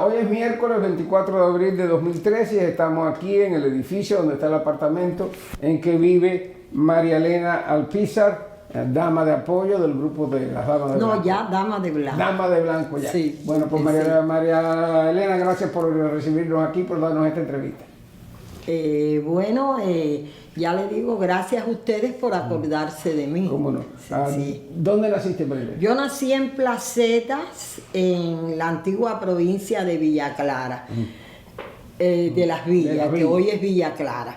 Hoy es miércoles 24 de abril de 2013 y estamos aquí en el edificio donde está el apartamento en que vive María Elena Alpizar, dama de apoyo del grupo de las Damas de Blanco. No, ya dama de blanco. Dama de Blanco ya. Sí, bueno, pues María Elena, gracias por recibirnos aquí, por darnos esta entrevista. Ya le digo, gracias a ustedes por acordarse de mí. ¿Cómo no? Sí. ¿Dónde naciste, María Elena? Yo nací en Placetas, en la antigua provincia de Villa Clara, de Las Villas, que hoy es Villa Clara.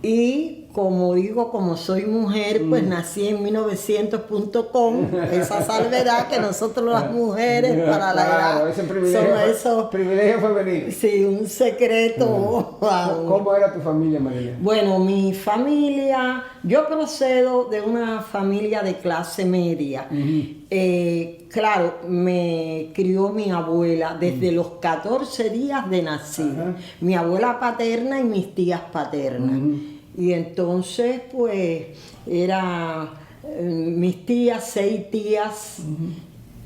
Y como digo, como soy mujer, pues nací en 1900.com, esa salvedad que nosotros las mujeres para la edad ese privilegio, son esos privilegio femenino. Sí, un secreto. ¿Cómo era tu familia, María Elena? Bueno, mi familia, yo procedo de una familia de clase media. Claro, me crió mi abuela desde los 14 días de nacido. Mi abuela paterna y mis tías paternas. Y entonces, pues, mis tías, 6 tías,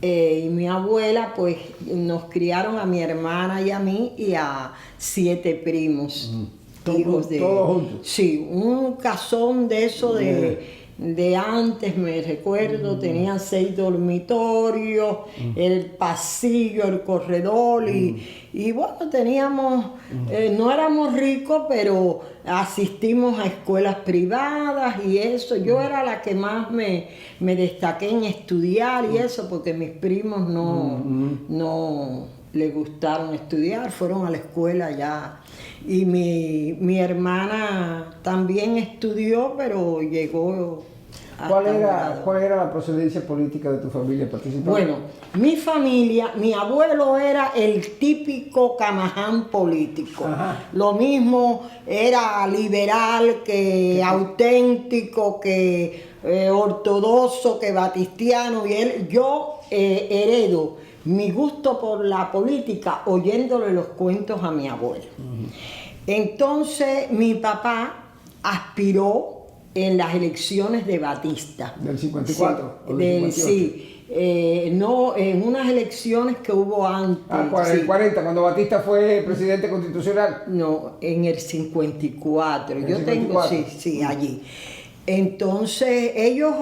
y mi abuela, pues, nos criaron a mi hermana y a mí y a 7 primos. Hijos de... ¿Todos juntos? Sí, un casón de eso de antes, me recuerdo, tenían 6 dormitorios, el pasillo, el corredor, y bueno, teníamos, no éramos ricos, pero asistimos a escuelas privadas y eso. Yo era la que más me destaqué en estudiar y eso, porque mis primos no les gustaron estudiar, fueron a la escuela ya. Y mi hermana también estudió, pero llegó ¿Cuál era la procedencia política de tu familia? Bueno, mi familia, mi abuelo era el típico camaján político. Lo mismo, era liberal, que auténtico, que ortodoxo, que batistiano. Y yo heredo mi gusto por la política oyéndole los cuentos a mi abuelo. Entonces mi papá aspiró en las elecciones de Batista. ¿Del 54? Sí, ¿O del 58? Sí, no, en unas elecciones que hubo antes. En el 40, cuando Batista fue presidente constitucional. No, en el 54. Yo 54. Tengo, sí, allí. Entonces ellos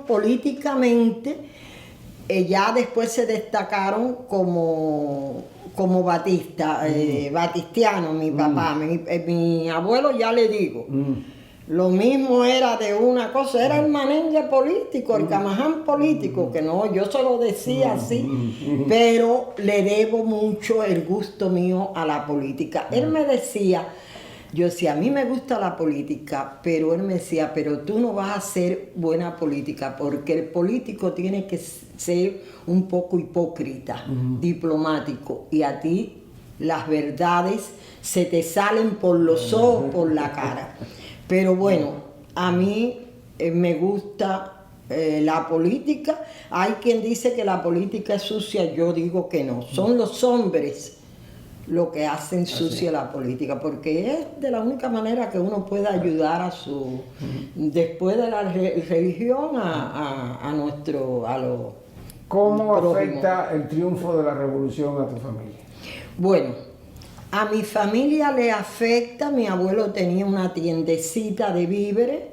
políticamente ya después se destacaron como Batista, batistiano, mi papá. Mi abuelo, ya le digo, lo mismo era de una cosa, era el manengue político, el camaján político, que no, yo se lo decía así, pero le debo mucho el gusto mío a la política. Él me decía, yo decía, a mí me gusta la política, pero él me decía, pero tú no vas a hacer buena política, porque el político tiene que ser un poco hipócrita, diplomático, y a ti las verdades se te salen por los ojos, por la cara. Pero bueno, a mí me gusta la política. Hay quien dice que la política es sucia, yo digo que no. Son los hombres lo que hacen sucia la política, porque es de la única manera que uno puede ayudar a después de la religión, a los ¿Cómo prójimos. afecta el triunfo de la revolución a tu familia? Bueno, a mi familia le afecta. Mi abuelo tenía una tiendecita de víveres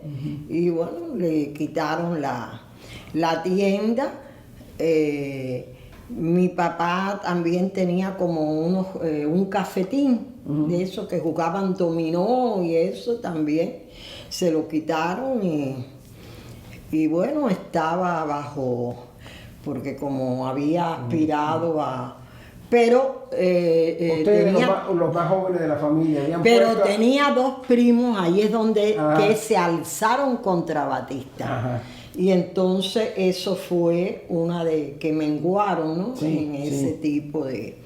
y bueno, le quitaron la tienda. Mi papá también tenía como un cafetín de esos que jugaban dominó y eso también se lo quitaron y bueno, estaba bajo, porque como había aspirado a... Pero ustedes los más jóvenes de la familia tenía 2 primos, ahí es donde que se alzaron contra Batista. Y entonces eso fue una de que menguaron, ¿no? En ese tipo de...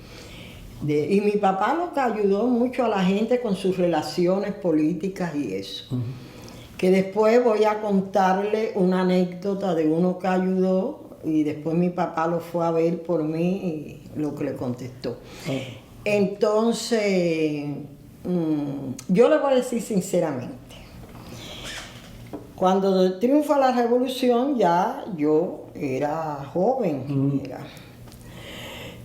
Y mi papá lo que ayudó mucho a la gente con sus relaciones políticas y eso. Que después voy a contarle una anécdota de uno que ayudó y después mi papá lo fue a ver por mí y lo que le contestó. Entonces, yo le voy a decir sinceramente, cuando triunfa la revolución ya yo era joven.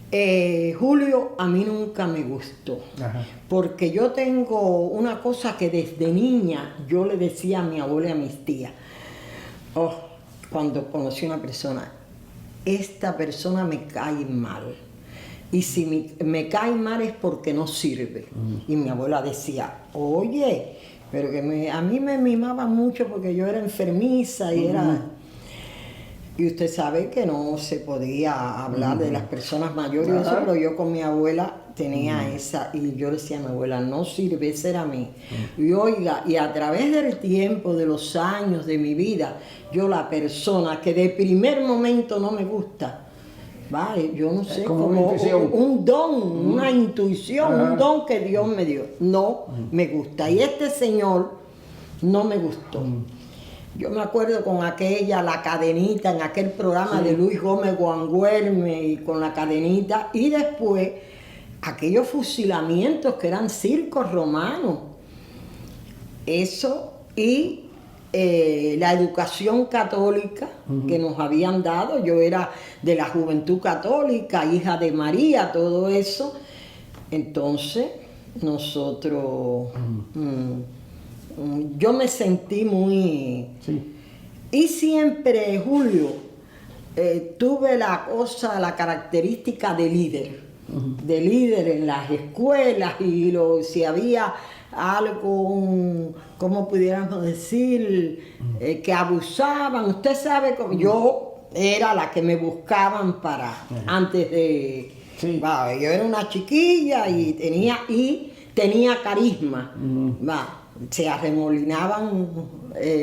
Julio a mí nunca me gustó, porque yo tengo una cosa que desde niña yo le decía a mi abuela y a mis tías, cuando conocí a una persona, esta persona me cae mal, y si me cae mal es porque no sirve. Y mi abuela decía, oye, pero que a mí me mimaba mucho porque yo era enfermiza y era... Y usted sabe que no se podía hablar de las personas mayores, eso, pero yo con mi abuela tenía esa, y yo decía a mi abuela, no sirve, ese era a mí. Y oiga, y a través del tiempo, de los años de mi vida, yo la persona que de primer momento no me gusta, vale, yo no sé, como un don, una intuición, un don que Dios me dio, no me gusta. Y este señor no me gustó. Yo me acuerdo con la cadenita, en aquel programa de Luis Gómez Guanguerme, y con la cadenita, y después aquellos fusilamientos que eran circos romanos. Eso, y la educación católica que nos habían dado. Yo era de la Juventud Católica, hija de María, todo eso. Entonces, nosotros... yo me sentí muy... Y siempre, Julio, tuve la característica de líder. De líder en las escuelas, y si había algo, ¿cómo pudiéramos decir? Que abusaban. Usted sabe, yo era la que me buscaban antes de... yo era una chiquilla y tenía carisma. Se arremolinaban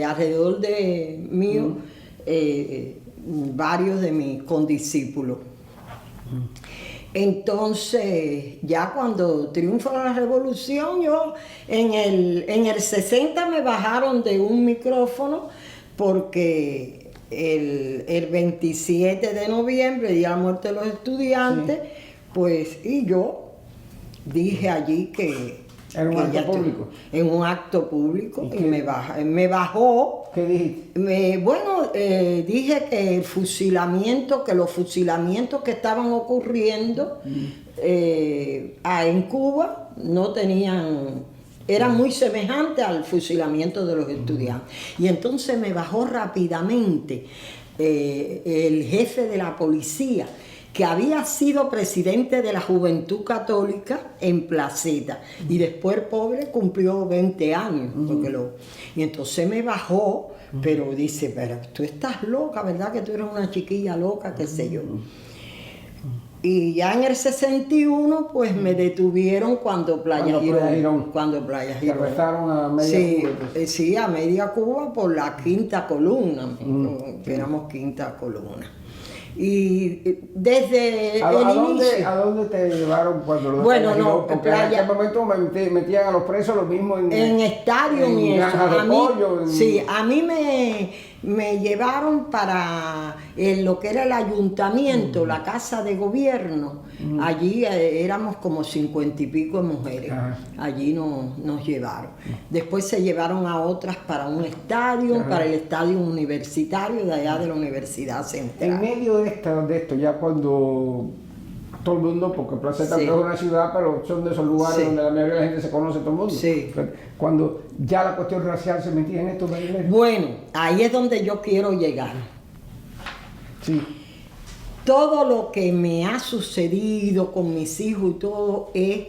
alrededor de mí varios de mis condiscípulos. Entonces, ya cuando triunfó la revolución, yo en el 60 me bajaron de un micrófono porque el 27 de noviembre, Día de la Muerte de los Estudiantes, pues, y yo dije allí que... ¿En un acto público? En un acto público, y me bajó. ¿Qué dijiste? Dije que los fusilamientos que estaban ocurriendo en Cuba no tenían... Eran muy semejantes al fusilamiento de los estudiantes. Y entonces me bajó rápidamente el jefe de la policía, que había sido presidente de la Juventud Católica en Placeta, y después, pobre, cumplió 20 años. Y entonces me bajó, pero dice, pero tú estás loca, ¿verdad? Que tú eres una chiquilla loca, qué sé yo. Y ya en el 61, pues me detuvieron cuando Playa Girón. Te arrestaron a media Cuba. Sí, a media Cuba por la quinta columna, que éramos quinta columna. Y desde ¿A dónde te llevaron cuando los porque en aquel momento metían a los presos lo mismo en estadio en granjas de pollo? Sí, a mí me llevaron para lo que era el ayuntamiento, la casa de gobierno. Allí éramos como 50 y pico de mujeres. Allí nos llevaron. Después se llevaron a otras para un estadio, para el estadio universitario de allá de la Universidad Central. En medio de esto, ya cuando todo el mundo, porque Placeta es una ciudad, pero son de esos lugares donde la mayoría de la gente se conoce, todo el mundo. Cuando ya la cuestión racial se metía en estos bailes. Bueno, ahí es donde yo quiero llegar. Todo lo que me ha sucedido con mis hijos y todo es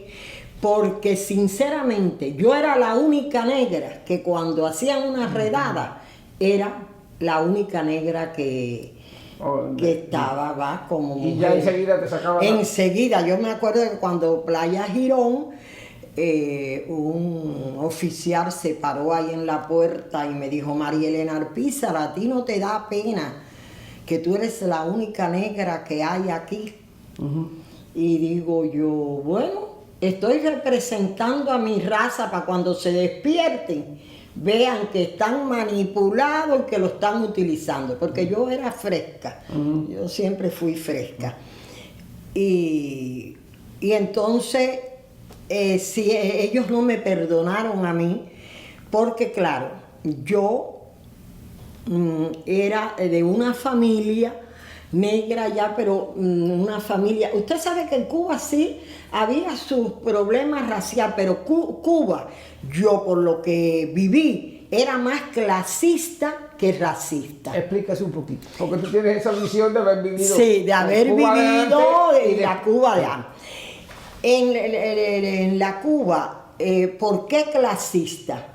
porque, sinceramente, yo era la única negra que cuando hacían una redada era la única negra que estaba, como mujer. Y ya enseguida te sacaban. Enseguida, yo me acuerdo que cuando Playa Girón, un oficial se paró ahí en la puerta y me dijo, María Elena Alpizar, ¿a ti no te da pena que tú eres la única negra que hay aquí? Y digo yo, bueno, estoy representando a mi raza para cuando se despierten, vean que están manipulados y que lo están utilizando, porque yo era fresca, yo siempre fui fresca. Y entonces, si ellos no me perdonaron a mí, porque claro, yo era de una familia negra ya, pero una familia. Usted sabe que en Cuba sí había sus problemas raciales, pero Cuba, yo por lo que viví, era más clasista que racista. Explícase un poquito, porque tú tienes esa visión de haber vivido. Sí, de haber vivido en la Cuba de antes. En la Cuba, ¿por qué clasista?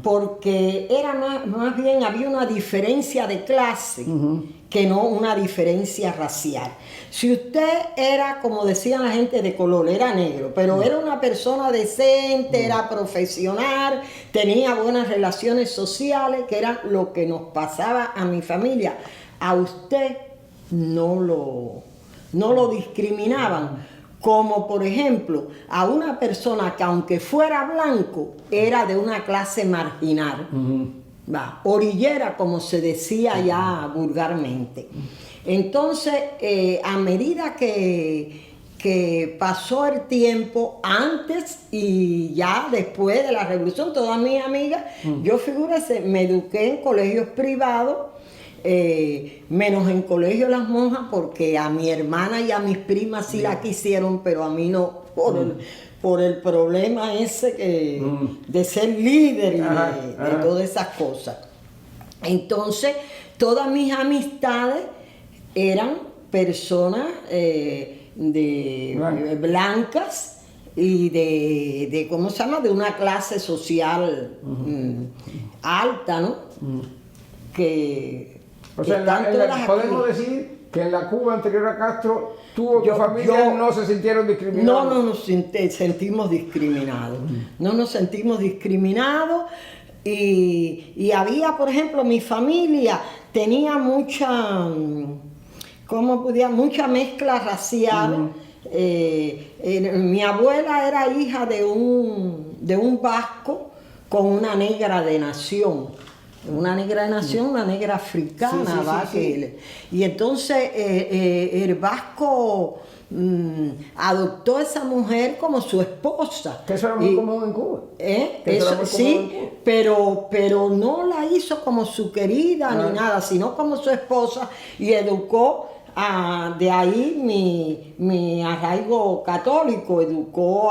Porque era más bien había una diferencia de clase que no una diferencia racial. Si usted era, como decían la gente de color, era negro, pero era una persona decente, era profesional, tenía buenas relaciones sociales, que era lo que nos pasaba a mi familia, a usted no lo discriminaban. Como por ejemplo a una persona que aunque fuera blanco era de una clase marginal, orillera como se decía ya vulgarmente. Entonces a medida que pasó el tiempo, antes y ya después de la revolución, todas mis amigas, yo figúrese, me eduqué en colegios privados, menos en colegio Las Monjas, porque a mi hermana y a mis primas sí la quisieron, pero a mí no, por el problema ese de ser líder y de todas esas cosas. Entonces, todas mis amistades eran personas blancas y de ¿cómo se llama? De una clase social alta, ¿no? O sea, podemos decir que en la Cuba anterior a Castro, tú o tu familia no se sintieron discriminados. No nos sentimos discriminados. No nos sentimos discriminados. Y había, por ejemplo, mi familia tenía mucha mezcla racial. Mi abuela era hija de un vasco con una negra de nación. Una negra de nación, una negra africana, sí. Y entonces el vasco adoptó a esa mujer como su esposa. Que eso era muy común en Cuba. Pero no la hizo como su querida ni nada, sino como su esposa, y educó de ahí mi arraigo católico, educó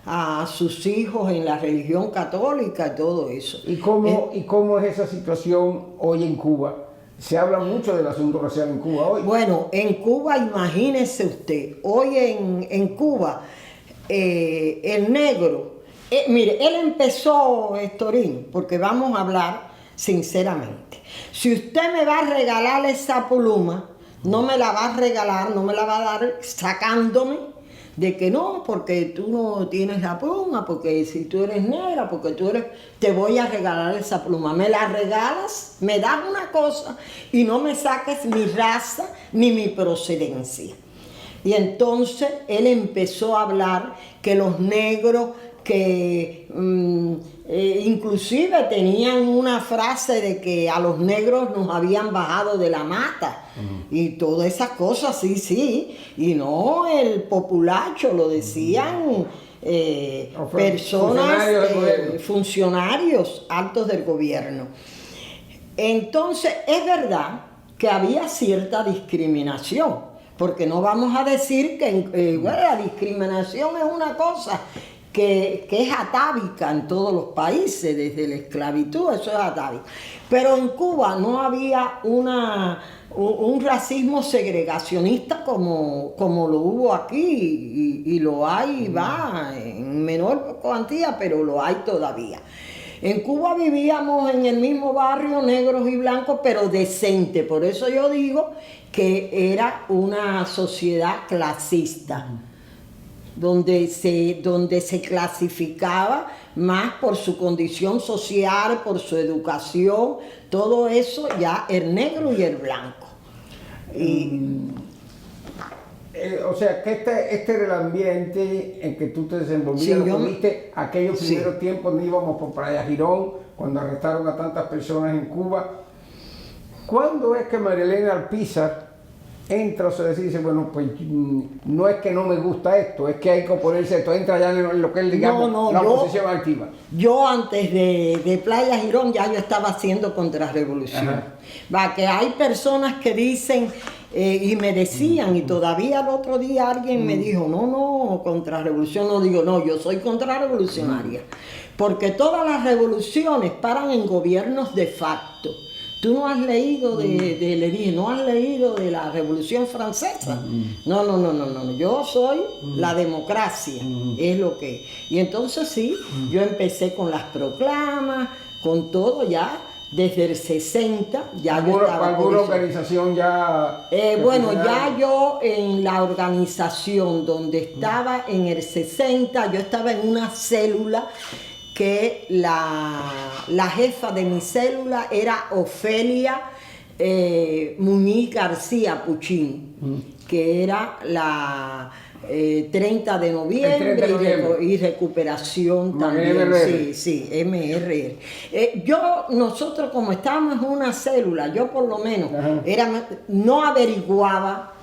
a sus hijos en la religión católica y todo eso. ¿Y cómo es esa situación hoy en Cuba? Se habla mucho del asunto racial en Cuba hoy. Bueno, en Cuba, imagínese usted, hoy en Cuba, el negro, mire, él empezó, Torín, porque vamos a hablar sinceramente. Si usted me va a regalar esa pluma, no me la va a regalar, no me la va a dar sacándome de que no, porque tú no tienes la pluma, porque si tú eres negra, porque te voy a regalar esa pluma. Me la regalas, me das una cosa y no me saques mi raza ni mi procedencia. Y entonces él empezó a hablar que los negros, que inclusive tenían una frase de que a los negros nos habían bajado de la mata y todas esas cosas, sí, y no el populacho, lo decían personas, funcionarios altos del gobierno. Entonces es verdad que había cierta discriminación, porque no vamos a decir que la discriminación es una cosa que es atávica en todos los países, desde la esclavitud, eso es atávico. Pero en Cuba no había un racismo segregacionista como lo hubo aquí, y lo hay, va en menor cuantía, pero lo hay todavía. En Cuba vivíamos en el mismo barrio, negros y blancos, pero decente. Por eso yo digo que era una sociedad clasista, donde se clasificaba más por su condición social, por su educación, todo eso ya el negro y el blanco. O sea, que este era el ambiente en que tú te desenvolvías, viste aquellos primeros tiempos donde íbamos por Playa Girón, cuando arrestaron a tantas personas en Cuba. ¿Cuándo es que María Elena Alpizar entra, o sea, dice, bueno, pues no es que no me gusta esto, es que hay que oponerse a esto, entra ya en lo que es, digamos, la oposición activa? Yo antes de Playa Girón ya yo estaba haciendo contrarrevolución. Que hay personas que dicen y me decían, y todavía el otro día alguien me dijo, no, contrarrevolución, no digo, no, yo soy contrarrevolucionaria, porque todas las revoluciones paran en gobiernos de facto. Tú no has leído le dije, no has leído de la Revolución Francesa. No, yo soy la democracia, es lo que. Y entonces sí, yo empecé con las proclamas, con todo ya, desde el 60, ya yo estaba. ¿Alguna organización ya? Bueno, ya yo en la organización donde estaba en el 60, yo estaba en una célula que la jefa de mi célula era Ofelia Muñiz García Puchín, que era la 30 de noviembre, y recuperación también. MRR. Sí, MRR. Nosotros como estábamos en una célula, yo por lo menos no averiguaba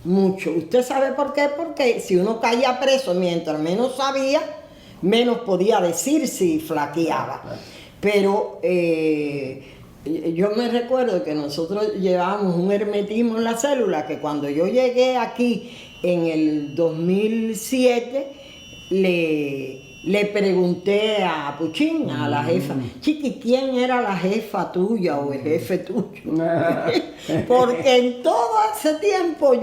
mucho. ¿Usted sabe por qué? Porque si uno caía preso, mientras menos sabía, menos podía decir si flaqueaba. Pero yo me recuerdo que nosotros llevábamos un hermetismo en la célula, que cuando yo llegué aquí en el 2007, le pregunté a Puchín, a la jefa, Chiqui, ¿quién era la jefa tuya o el jefe tuyo? Porque en todo ese tiempo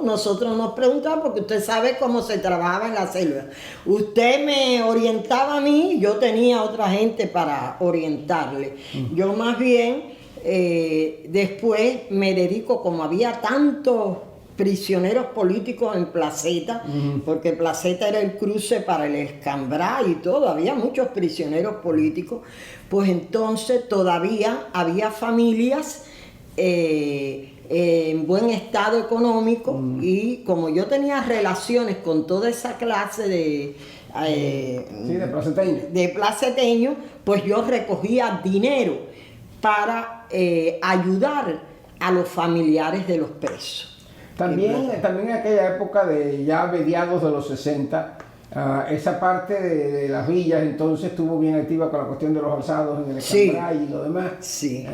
nosotros nos preguntábamos, porque usted sabe cómo se trabajaba en la célula. Usted me orientaba a mí, yo tenía otra gente para orientarle. Yo más bien, después me dedico, como había tantos prisioneros políticos en Placeta, porque Placeta era el cruce para el Escambray y todo, había muchos prisioneros políticos, pues entonces todavía había familias en buen estado económico, y como yo tenía relaciones con toda esa clase de placeteños, pues yo recogía dinero para ayudar a los familiares de los presos. También en aquella época de ya mediados de los 60, esa parte de las villas entonces estuvo bien activa con la cuestión de los alzados en el Escambray y lo demás. Sí.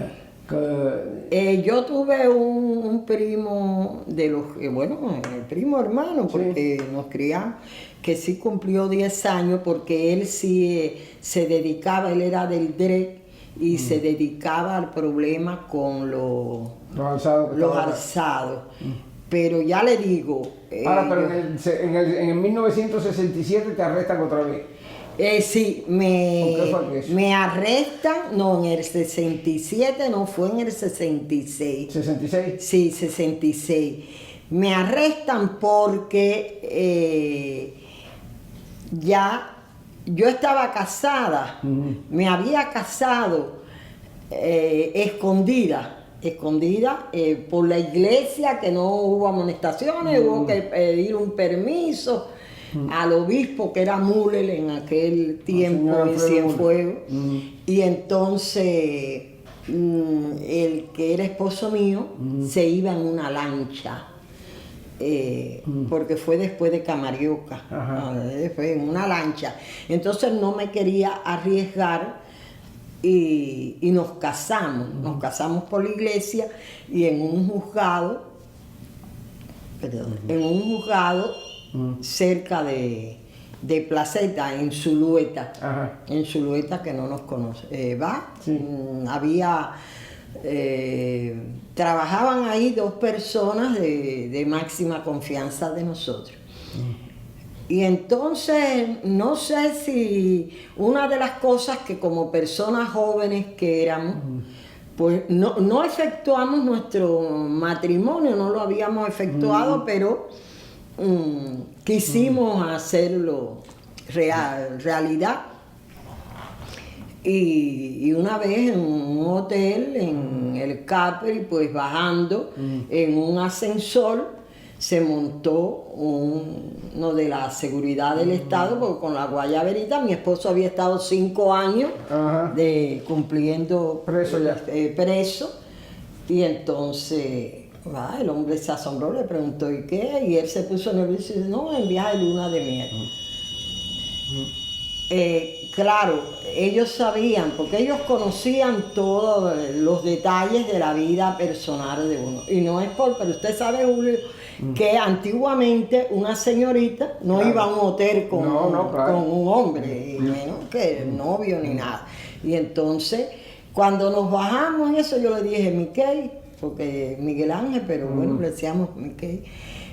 Yo tuve un primo de los, el primo hermano, porque nos criamos, que sí cumplió 10 años, porque él sí se dedicaba, él era del DREC, y se dedicaba al problema con los alzados. Pero ya le digo... Ahora, pero en el 1967 te arrestan otra vez. Sí, me arrestan, no, en el 67, no, fue en el 66. ¿66? Sí, 66. Me arrestan porque ya yo estaba casada, me había casado escondida por la iglesia, que no hubo amonestaciones, hubo que pedir un permiso al obispo, que era Müller en aquel tiempo en Cienfuegos, y entonces el que era esposo mío se iba en una lancha, porque fue después de Camarioca, fue en una lancha, entonces no me quería arriesgar. Y nos casamos por la iglesia, y en un juzgado, cerca de Placeta, en Zulueta, que no nos conoce, trabajaban ahí 2 personas de máxima confianza de nosotros. Y entonces, no sé si una de las cosas que como personas jóvenes que éramos, pues no efectuamos nuestro matrimonio, no lo habíamos efectuado, pero quisimos hacerlo realidad. Y una vez en un hotel, en el Capri, pues bajando en un ascensor, se montó uno de la seguridad del Estado, porque con la guayaberita mi esposo había estado 5 años cumpliendo preso, y entonces el hombre se asombró, le preguntó ¿y qué? Y él se puso nervioso y dice, no, en viaje de luna de miel. claro, ellos sabían, porque ellos conocían todos los detalles de la vida personal de uno. Y no es pero usted sabe, Julio, que antiguamente una señorita no claro. iba a un hotel con, claro. con un hombre, menos que el novio ni nada. Y entonces, cuando nos bajamos en eso, yo le dije, Miquel, porque Miguel Ángel, pero bueno, le decíamos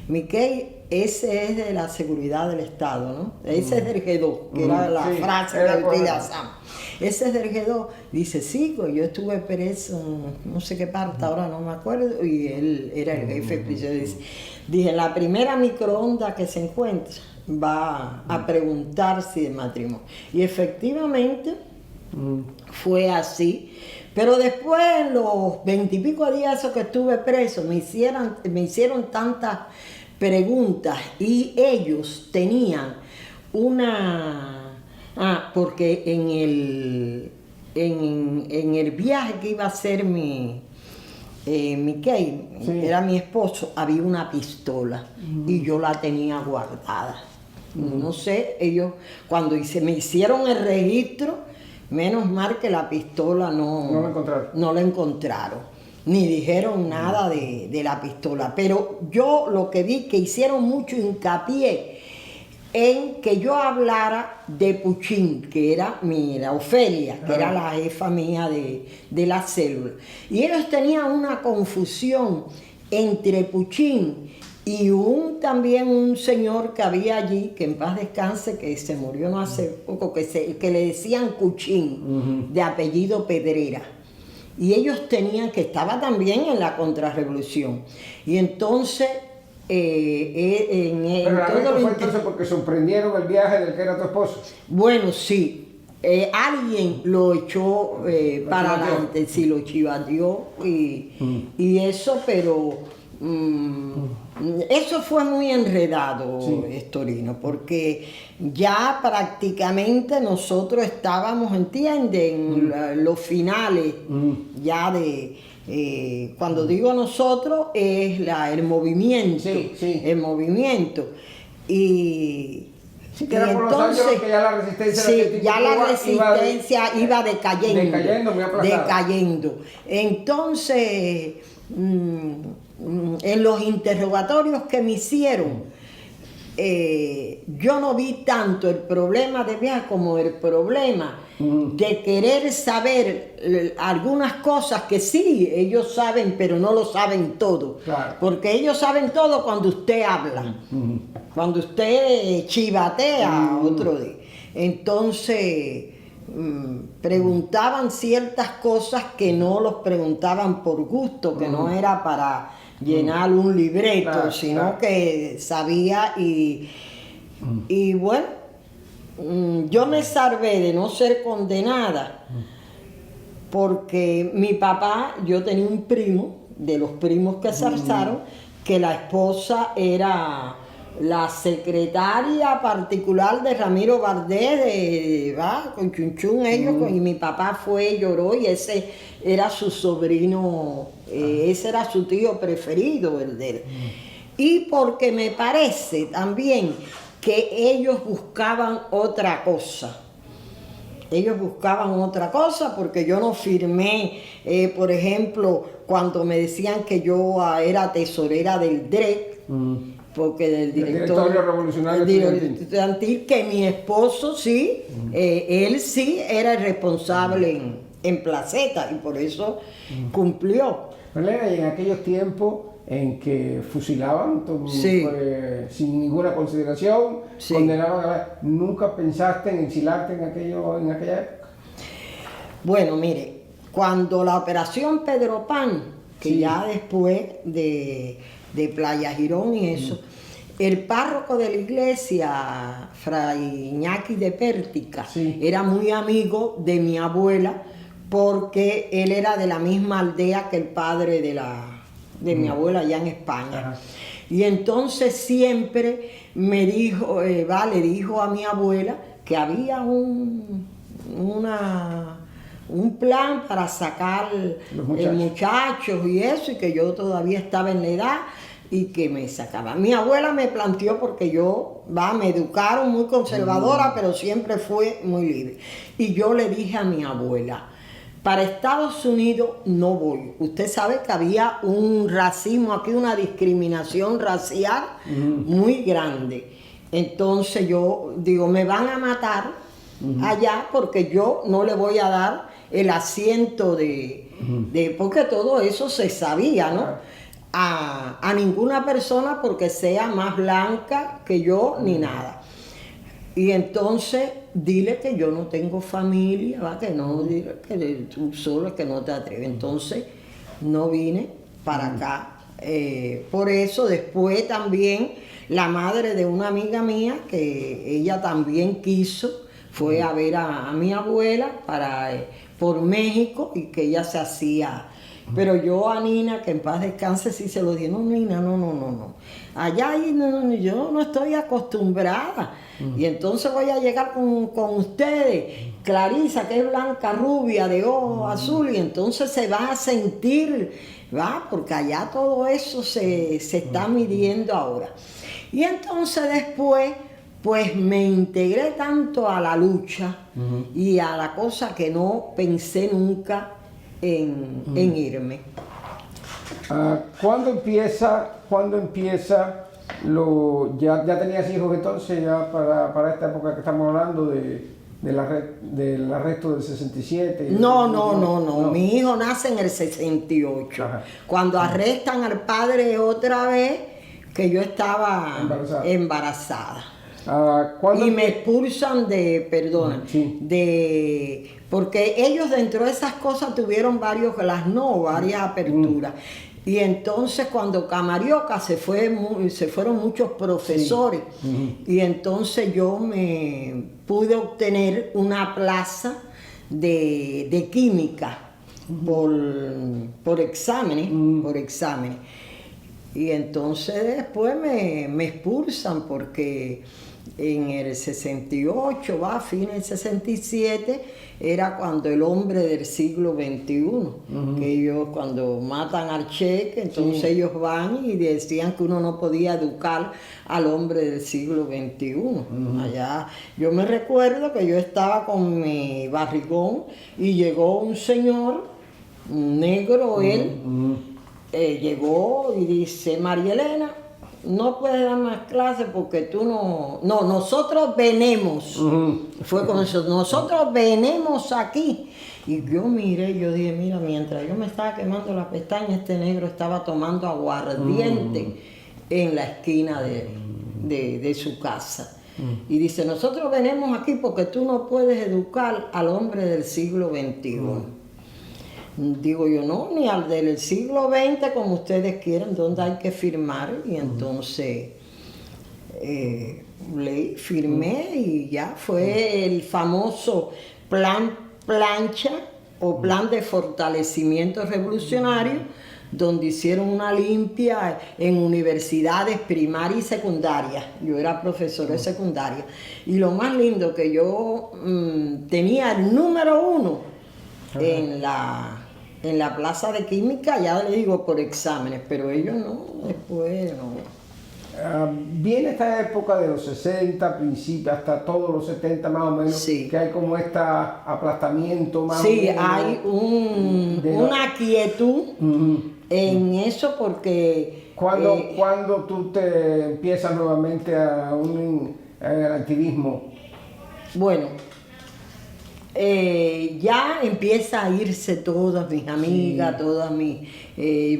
Miquel, ese es de la seguridad del Estado, ¿no? Ese es del G2, que era la frase que utilizamos. Ese es del G2. Dice, sí, yo estuve preso en no sé qué parte, ahora no me acuerdo, y él era el jefe de prisión. Dije, la primera microonda que se encuentra va a preguntar si de matrimonio. Y efectivamente fue así. Pero después, en los 20 y pico días esos que estuve preso, me hicieron tantas preguntas y ellos tenían una... porque en el viaje que iba a hacer Miquel, era mi esposo, había una pistola y yo la tenía guardada. No sé, ellos cuando me hicieron el registro, menos mal que la pistola no la encontraron, ni dijeron nada de la pistola. Pero yo lo que vi que hicieron mucho hincapié en que yo hablara de Puchín, que era la Ofelia, que era la jefa mía de la célula. Y ellos tenían una confusión entre Puchín y también un señor que había allí, que en paz descanse, que se murió no hace poco, que le decían Cuchín, de apellido Pedrera. Y ellos estaba también en la contrarrevolución. Y entonces... Pero la fue entonces porque sorprendieron el viaje del que era tu esposo. Bueno, sí. Alguien lo echó para adelante, sí, lo chivateó y eso, pero eso fue muy enredado, Estorino, porque ya prácticamente nosotros estábamos, ¿entiendes?, en los finales ya de... cuando digo nosotros es el movimiento, el movimiento. Sí, que era por los años que ya la resistencia, iba decayendo. Entonces, en los interrogatorios que me hicieron, yo no vi tanto el problema de viaje como el problema de querer saber algunas cosas que sí, ellos saben, pero no lo saben todo. Claro. Porque ellos saben todo cuando usted habla, cuando usted chivatea otro día. Entonces, preguntaban ciertas cosas que no los preguntaban por gusto, que no era para llenar un libreto, sino que sabía y bueno, yo me salvé de no ser condenada porque mi papá, yo tenía un primo, de los primos que se alzaron, que la esposa era la secretaria particular de Ramiro Valdés, con Chunchún ellos, y mi papá lloró y ese era su sobrino, ese era su tío preferido, el de él. Y porque me parece también que ellos buscaban otra cosa. Ellos buscaban otra cosa porque yo no firmé, por ejemplo, cuando me decían que yo era tesorera del DREC, porque del directorio revolucionario estudiantil, que mi esposo sí, él sí era el responsable en Placeta y por eso cumplió. Elena, y en aquellos tiempos en que fusilaban sin ninguna consideración, condenaban ¿nunca pensaste en exilarte en aquella época? Bueno, mire, cuando la operación Pedro Pan, que ya después de Playa Girón y eso, el párroco de la iglesia, Fray Iñaki de Pértica, era muy amigo de mi abuela porque él era de la misma aldea que el padre de mi abuela allá en España. Y entonces siempre me dijo, le dijo a mi abuela que había un plan para sacar muchachos y eso, y que yo todavía estaba en la edad y que me sacaban. Mi abuela me planteó porque me educaron muy conservadora, pero siempre fue muy libre. Y yo le dije a mi abuela, para Estados Unidos no voy. Usted sabe que había un racismo aquí, una discriminación racial muy grande. Entonces yo digo, me van a matar allá porque yo no le voy a dar el asiento porque todo eso se sabía, ¿no? A ninguna persona porque sea más blanca que yo ni nada. Y entonces dile que yo no tengo familia, ¿va? Que no, dile que tú solo, que no te atreves. Entonces no vine para acá. Por eso después también la madre de una amiga mía, que ella también quiso, fue a ver a mi abuela por México, y que ella se hacía. Pero yo a Nina, que en paz descanse, sí se lo dije, no, Nina, no. Allá yo no estoy acostumbrada. Y entonces voy a llegar con ustedes, Clarisa, que es blanca, rubia, de ojos azul, y entonces se va a sentir, ¿va? Porque allá todo eso se está midiendo ahora. Y entonces después, pues me integré tanto a la lucha y a la cosa que no pensé nunca en irme. ¿Cuándo empieza ya tenías hijos entonces, ya para esta época que estamos hablando del arresto del 67? No, mi hijo nace en el 68. Ajá. Cuando arrestan al padre otra vez, que yo estaba embarazada. Y me expulsan porque ellos dentro de esas cosas tuvieron varias aperturas. Y entonces cuando Camarioca se fueron muchos profesores, y entonces yo me pude obtener una plaza de química por exámenes, Y entonces después me expulsan porque en el 68, fines del 67, era cuando el hombre del siglo XXI, que ellos cuando matan al Cheque, entonces ellos van y decían que uno no podía educar al hombre del siglo XXI. Allá, yo me recuerdo que yo estaba con mi barrigón y llegó un señor, un negro llegó y dice, María Elena, no puedes dar más clases porque tú no... No, nosotros venimos. Fue con eso, nosotros venimos aquí. Y yo miré, yo dije, mira, mientras yo me estaba quemando las pestañas, este negro estaba tomando aguardiente en la esquina de su casa. Y dice, nosotros venimos aquí porque tú no puedes educar al hombre del siglo XXI. Digo yo, no, ni al del siglo XX, como ustedes quieran, donde hay que firmar. Y entonces firmé y ya fue el famoso plan Plancha o plan de fortalecimiento revolucionario, donde hicieron una limpia en universidades primarias y secundarias. Yo era profesora de secundaria. Y lo más lindo que yo tenía el número 1 en la plaza de química, ya le digo, por exámenes, pero ellos no, después no. Viene esta época de los 60, principios, hasta todos los 70 más o menos, que hay como aplastamiento más o menos. Sí, hay una quietud en eso porque... ¿Cuándo tú te empiezas nuevamente al activismo? Bueno, ya empieza a irse todas mis amigas, todas mis...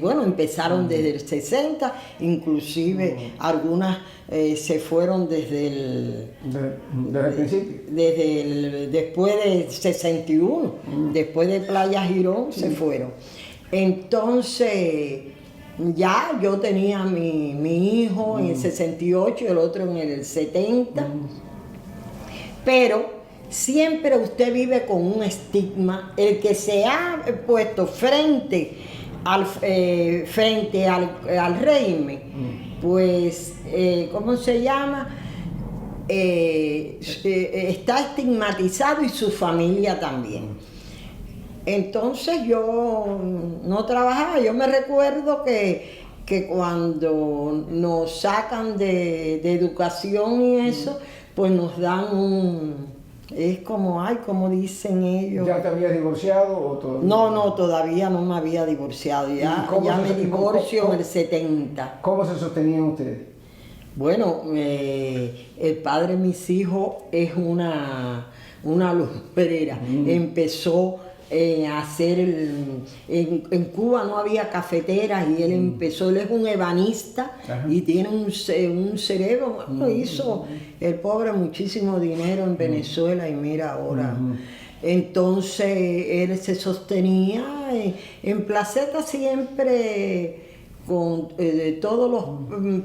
bueno, empezaron desde el 60, inclusive algunas se fueron desde el principio. Después del 61, después de Playa Girón se fueron. Entonces, ya yo tenía mi hijo en el 68 y el otro en el 70, pero siempre usted vive con un estigma. El que se ha puesto frente al régimen, pues, ¿cómo se llama? Está estigmatizado, y su familia también. Entonces yo no trabajaba. Yo me recuerdo que que cuando nos sacan de educación y eso, pues nos dan es como, ay, como dicen ellos. ¿Ya te habías divorciado o todavía? No, todavía no me había divorciado. Ya me divorcio en el 70. ¿Cómo se sostenían ustedes? Bueno, el padre de mis hijos es una lumbrera. Empezó a hacer en Cuba no había cafeteras y él empezó, él es un ebanista. Ajá. Y tiene un cerebro, bueno, hizo el pobre muchísimo dinero en Venezuela y mira ahora. Entonces él se sostenía en Placeta siempre con todos los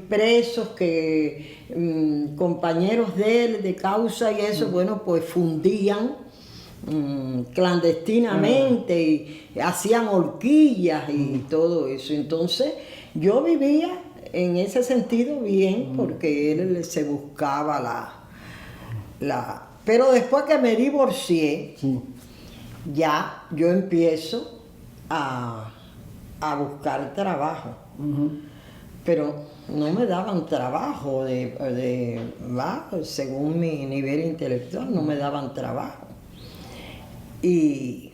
presos compañeros de él de causa y eso, bueno, pues fundían clandestinamente y hacían horquillas y todo eso. Entonces yo vivía en ese sentido bien porque él se buscaba pero después que me divorcié, ya yo empiezo a buscar trabajo. Pero no me daban trabajo según mi nivel intelectual, no me daban trabajo. Y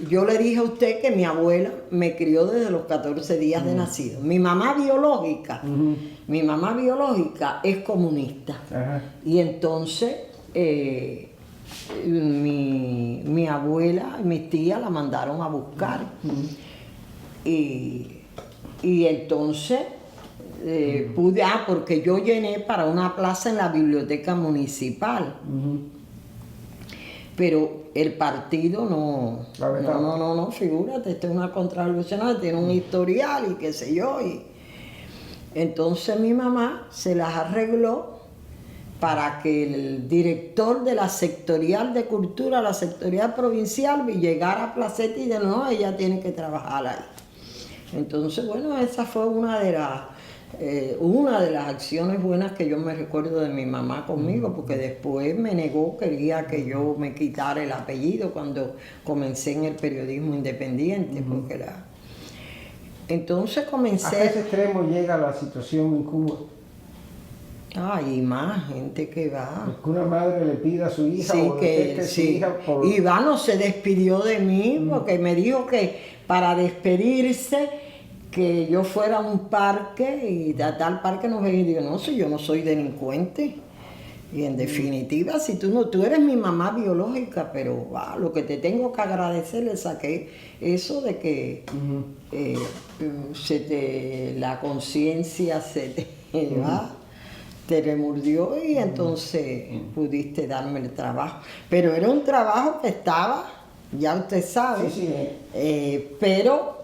yo le dije a usted que mi abuela me crió desde los 14 días de nacido. Mi mamá biológica es comunista. Ajá. Y entonces mi abuela y mis tías la mandaron a buscar. Y entonces pude, porque yo llené para una plaza en la biblioteca municipal. Pero el partido no, figúrate, esto es una contrarrevolucionaria, tiene un historial y qué sé yo. Y entonces mi mamá se las arregló para que el director de la sectorial de cultura, la sectorial provincial, llegara a Placeta y dijo, no, ella tiene que trabajar ahí. Entonces, bueno, esa fue una de las acciones buenas que yo me recuerdo de mi mamá conmigo, porque después me negó, quería que yo me quitara el apellido cuando comencé en el periodismo independiente, porque entonces comencé... ¿A ese extremo llega la situación en Cuba? Ay, más gente que va. Es que una madre le pide a su hija o que su hija por... Ivano se despidió de mí porque me dijo que para despedirse que yo fuera a un parque y a tal parque nos veía y digo, no, si yo no soy delincuente. Y en definitiva, si tú eres mi mamá biológica, pero lo que te tengo que agradecer, le saqué eso de que la conciencia se te remordió y entonces pudiste darme el trabajo. Pero era un trabajo que estaba, ya usted sabe, pero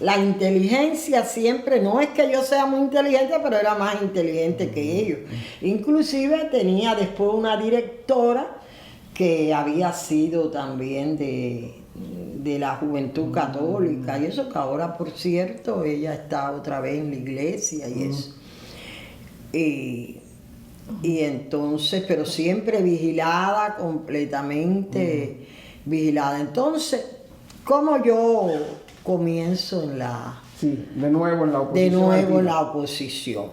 la inteligencia siempre, no es que yo sea muy inteligente, pero era más inteligente que ellos. Inclusive tenía después una directora que había sido también de la Juventud Católica y eso, que ahora por cierto ella está otra vez en la iglesia y eso. Y entonces, pero siempre vigilada, completamente vigilada. Entonces, ¿cómo yo comienzo de nuevo en la oposición? De nuevo en la oposición.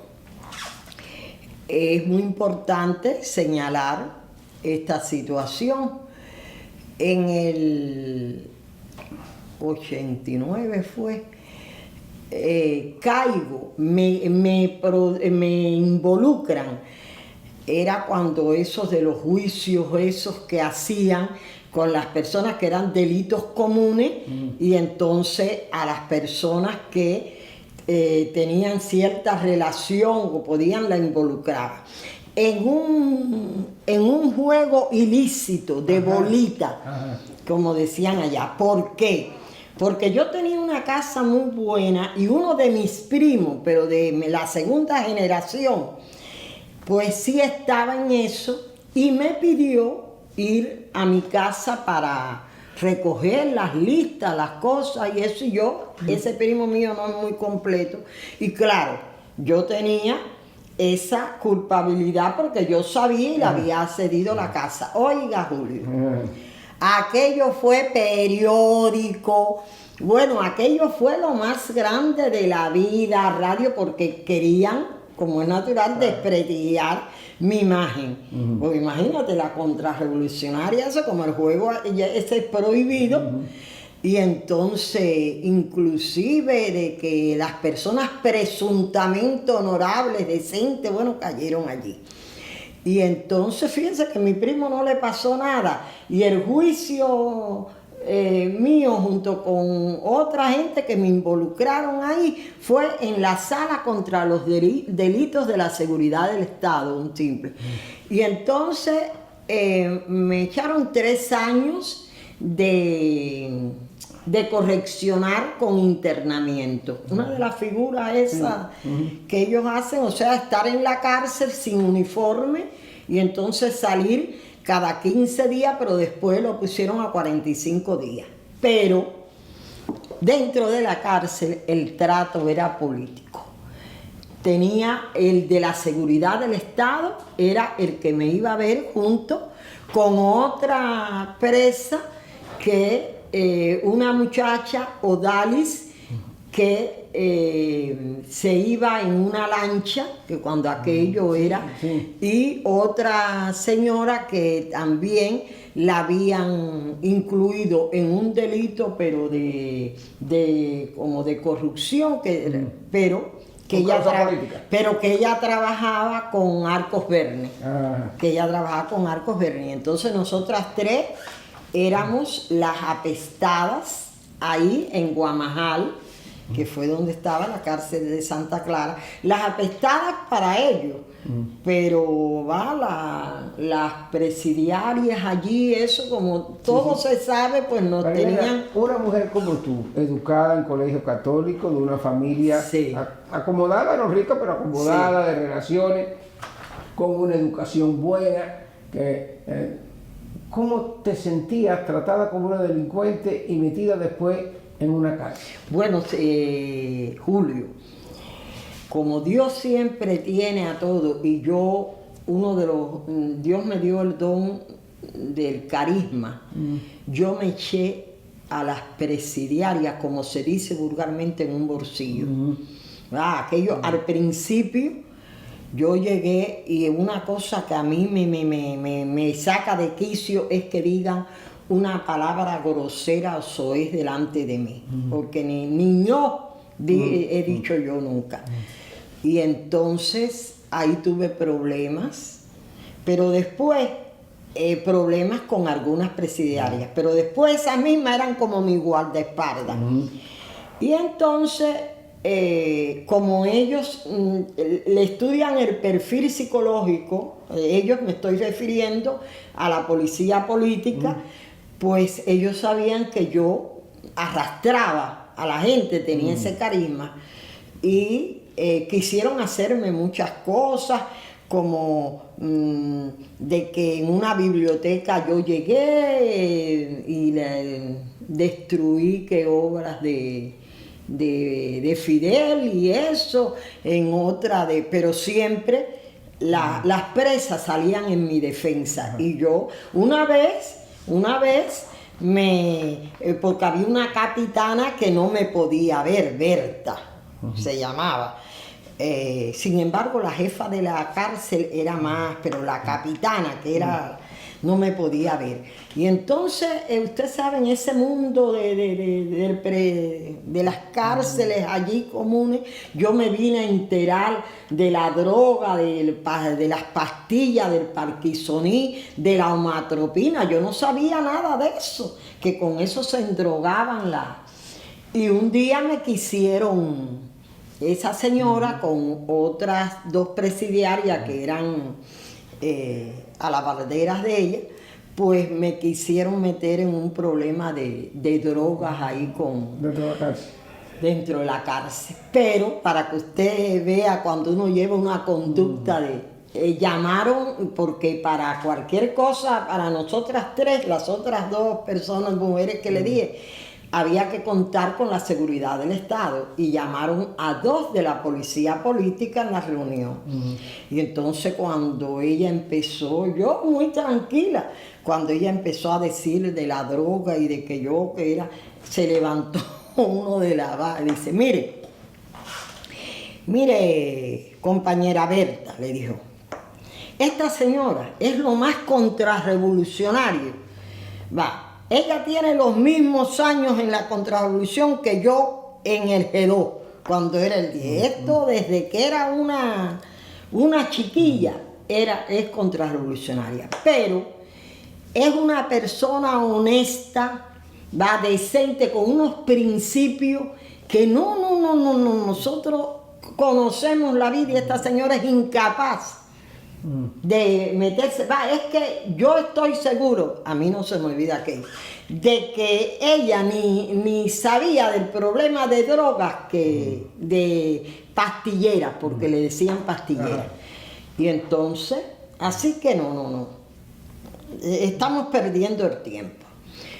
Es muy importante señalar esta situación. En el 89 fue, caigo, me involucran. Era cuando esos de los juicios, esos que hacían con las personas que eran delitos comunes y entonces a las personas que tenían cierta relación o podían la involucrar. En un juego ilícito de bolita, como decían allá. ¿Por qué? Porque yo tenía una casa muy buena y uno de mis primos, pero de la segunda generación, pues sí estaba en eso y me pidió ir a mi casa para recoger las listas, las cosas y eso. Y yo, ese primo mío no es muy completo. Y claro, yo tenía esa culpabilidad porque yo sabía y le había cedido la casa. Oiga, Julio, aquello fue periódico, Bueno, aquello fue lo más grande de la vida, radio, porque querían, como es natural, desprestigiar mi imagen. Pues imagínate, la contrarrevolucionaria, eso como el juego ese es prohibido. Y entonces, inclusive de que las personas presuntamente honorables, decentes, bueno, cayeron allí. Y entonces, fíjense que a mi primo no le pasó nada. Y el juicio mío, junto con otra gente que me involucraron ahí, fue en la sala contra los delitos de la seguridad del Estado, un simple. Y entonces me echaron 3 años de correccionar con internamiento. Una de las figuras esas que ellos hacen, o sea, estar en la cárcel sin uniforme y entonces salir cada 15 días, pero después lo pusieron a 45 días. Pero dentro de la cárcel el trato era político. Tenía el de la seguridad del Estado, era el que me iba a ver junto con otra presa que una muchacha, Odalis, que se iba en una lancha, que cuando aquello era, y otra señora que también la habían incluido en un delito, pero como de corrupción, pero que ella trabajaba con Arcos Verne. Entonces nosotras 3 éramos las apestadas ahí en Guamajal, que fue donde estaba la cárcel de Santa Clara, las apestadas para ellos, pero las presidiarias allí, eso como todo se sabe, pues no tenían... Una mujer como tú, educada en colegio católico, de una familia acomodada, no rica, pero acomodada, de relaciones, con una educación buena, que... ¿Cómo te sentías tratada como una delincuente y metida después en una cárcel? Bueno, Julio, como Dios siempre tiene a todos, y yo, Dios me dio el don del carisma, yo me eché a las presidiarias, como se dice vulgarmente, en un bolsillo. Aquello al principio... Yo llegué y una cosa que a mí me saca de quicio es que digan una palabra grosera o soez delante de mí, porque ni yo he dicho yo nunca. Y entonces ahí tuve problemas, pero después problemas con algunas presidiarias, pero después esas mismas eran como mi guardaespaldas. Y entonces... como ellos le estudian el perfil psicológico, ellos, me estoy refiriendo a la policía política, pues ellos sabían que yo arrastraba a la gente, tenía ese carisma, y quisieron hacerme muchas cosas, como de que en una biblioteca yo llegué y destruí obras de Fidel y eso, en otra pero siempre las presas salían en mi defensa. Y yo una vez porque había una capitana que no me podía ver, Berta se llamaba. Sin embargo, la jefa de la cárcel era más, pero la capitana, que era, no me podía ver. Y entonces, usted sabe, en ese mundo de las cárceles allí comunes, yo me vine a enterar de la droga, de las pastillas, del parquisoní, de la homatropina. Yo no sabía nada de eso, que con eso se endrogaban Y un día me quisieron, esa señora con otras 2 presidiarias que eran alabarderas de ella, pues me quisieron meter en un problema de drogas ahí dentro de la cárcel. Pero para que usted vea cuando uno lleva una conducta llamaron, porque para cualquier cosa, para nosotras 3, las otras 2 personas, mujeres que le dije, había que contar con la seguridad del Estado, y llamaron a 2 de la policía política en la reunión. Y entonces cuando ella empezó, yo muy tranquila, cuando ella empezó a decir de la droga y de que yo que era, se levantó uno de la barra, dice, mire, compañera Berta, le dijo, esta señora es lo más contrarrevolucionario. Ella tiene los mismos años en la contrarrevolución que yo en el G2, cuando era el 10. Esto desde que era una chiquilla es contrarrevolucionaria. Pero es una persona honesta, decente, con unos principios que nosotros conocemos la vida y esta señora es incapaz de meterse. Es que yo estoy seguro, a mí no se me olvida aquello, de que ella ni sabía del problema de drogas que de pastilleras, porque le decían pastilleras. Y entonces, así que no. Estamos perdiendo el tiempo.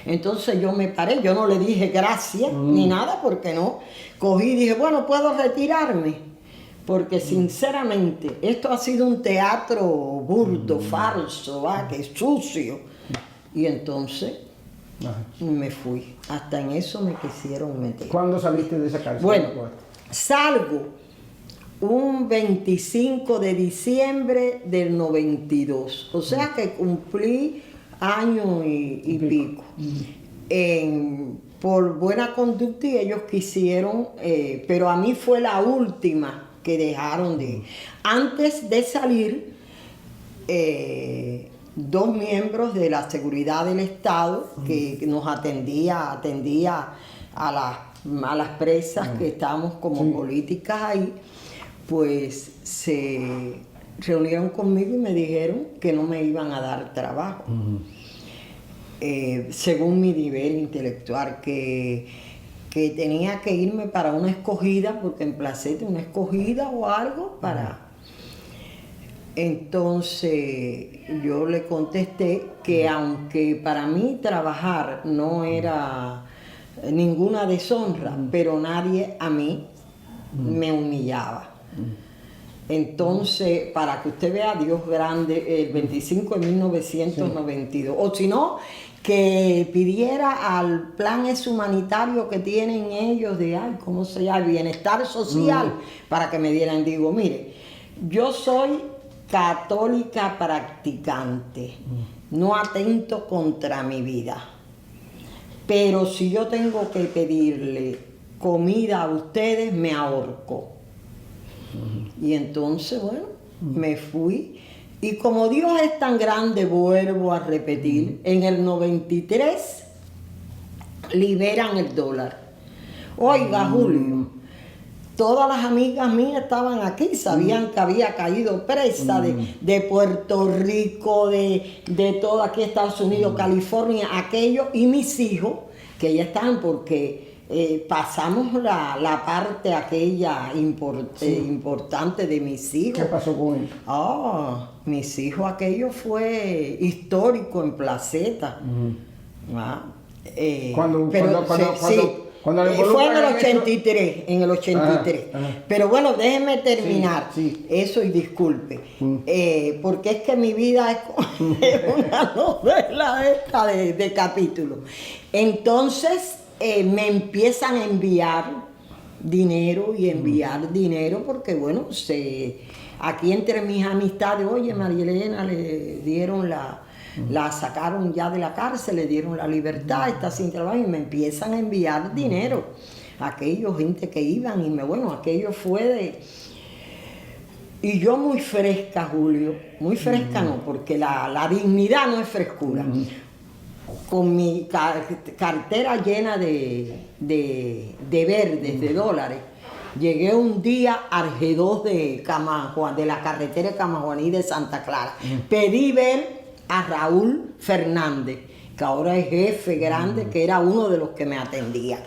Entonces yo me paré, yo no le dije gracias ni nada, porque no. Cogí y dije, bueno, puedo retirarme. Porque sinceramente, esto ha sido un teatro burdo, falso, que es sucio. Y entonces me fui. Hasta en eso me quisieron meter. ¿Cuándo saliste de esa cárcel? Bueno, salgo un 25 de diciembre del 92. O sea que cumplí año y pico. Por buena conducta, y ellos quisieron, pero a mí fue la última que dejaron de... Antes de salir, 2 miembros de la seguridad del Estado que nos atendía a las presas que estábamos como políticas ahí, pues se reunieron conmigo y me dijeron que no me iban a dar trabajo. Según mi nivel intelectual, que tenía que irme para una escogida, porque en Placete una escogida o algo para... Entonces yo le contesté que aunque para mí trabajar no era ninguna deshonra, pero nadie a mí me humillaba. Entonces, para que usted vea, Dios grande, el 25 de 1992, o si no, que pidiera al plan humanitario que tienen ellos de, ¿cómo se llama? El bienestar social, para que me dieran. Digo, mire, yo soy católica practicante, no atento contra mi vida, pero si yo tengo que pedirle comida a ustedes, me ahorco. Y entonces, bueno, me fui. Y como Dios es tan grande, vuelvo a repetir, en el 93 liberan el dólar. Oiga, Julio, todas las amigas mías estaban aquí, sabían que había caído presa de Puerto Rico, de todo aquí Estados Unidos, California, aquello, y mis hijos, que ya estaban porque... pasamos la parte aquella importante de mis hijos. ¿Qué pasó con él? Mis hijos, aquello fue histórico en Placeta. Cuando fue en el 83, en el 83. Pero bueno, déjeme terminar eso y disculpe. Porque es que mi vida es una novela esta de capítulos. Entonces, me empiezan a enviar dinero porque bueno, aquí entre mis amistades, oye, María Elena le dieron la sacaron ya de la cárcel, le dieron la libertad, está sin trabajo, y me empiezan a enviar dinero. Aquellos gente que iban aquello fue de... Y yo muy fresca, Julio, muy fresca no, porque la dignidad no es frescura. Con mi cartera llena de verdes, de dólares, llegué un día al G2 de la carretera de Camajuaní de Santa Clara. Pedí ver a Raúl Fernández, que ahora es jefe grande, que era uno de los que me atendía.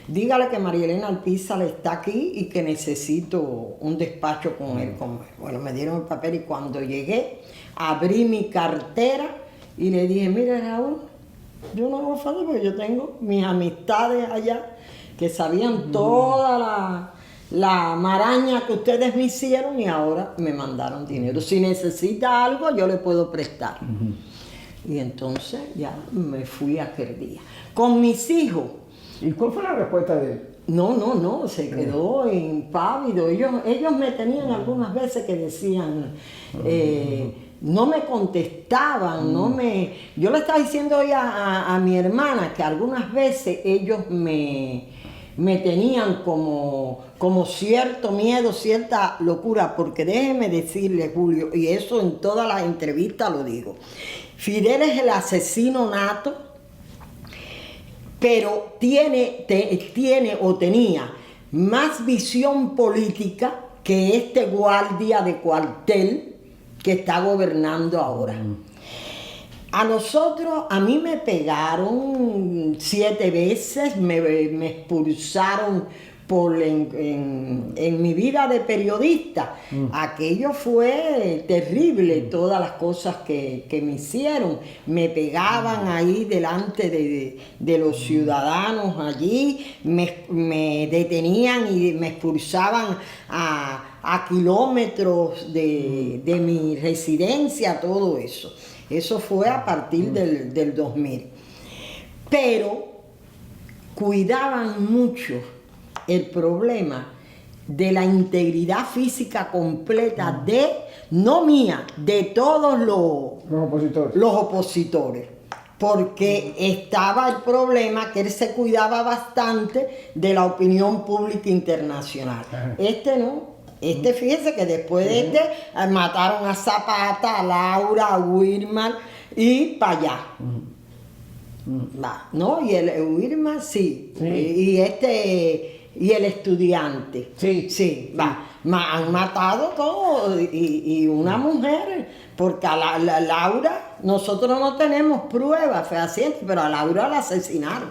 Dígale que María Elena Alpizar está aquí y que necesito un despacho con él. Bueno, me dieron el papel y cuando llegué, abrí mi cartera y le dije, mire Raúl, yo no hago falta porque yo tengo mis amistades allá que sabían toda la maraña que ustedes me hicieron y ahora me mandaron dinero. Si necesita algo, yo le puedo prestar. Y entonces ya me fui aquel día. Con mis hijos, ¿Y cuál fue la respuesta de él? No, se quedó impávido. Ellos me tenían algunas veces que decían, no me contestaban, Yo le estaba diciendo hoy a mi hermana que algunas veces ellos me tenían como cierto miedo, cierta locura, porque déjeme decirle, Julio, y eso en todas las entrevistas lo digo, Fidel es el asesino nato, pero tenía más visión política que este guardia de cuartel que está gobernando ahora. A mí me pegaron 7 veces, me expulsaron en mi vida de periodista. Aquello fue terrible, todas las cosas que me hicieron. Me pegaban ahí delante de los ciudadanos allí, me detenían y me expulsaban a kilómetros de mi residencia, todo eso. Eso fue a partir del 2000. Pero cuidaban mucho el problema de la integridad física completa no mía, de todos los opositores. Porque estaba el problema que él se cuidaba bastante de la opinión pública internacional. Fíjese que después de mataron a Zapata, a Laura, a Wilmar y para allá. ¿No? Y el Wilmar sí. Y el estudiante. Sí. Han matado todo. Y una mujer, porque a Laura, nosotros no tenemos pruebas fehacientes, pero a Laura la asesinaron.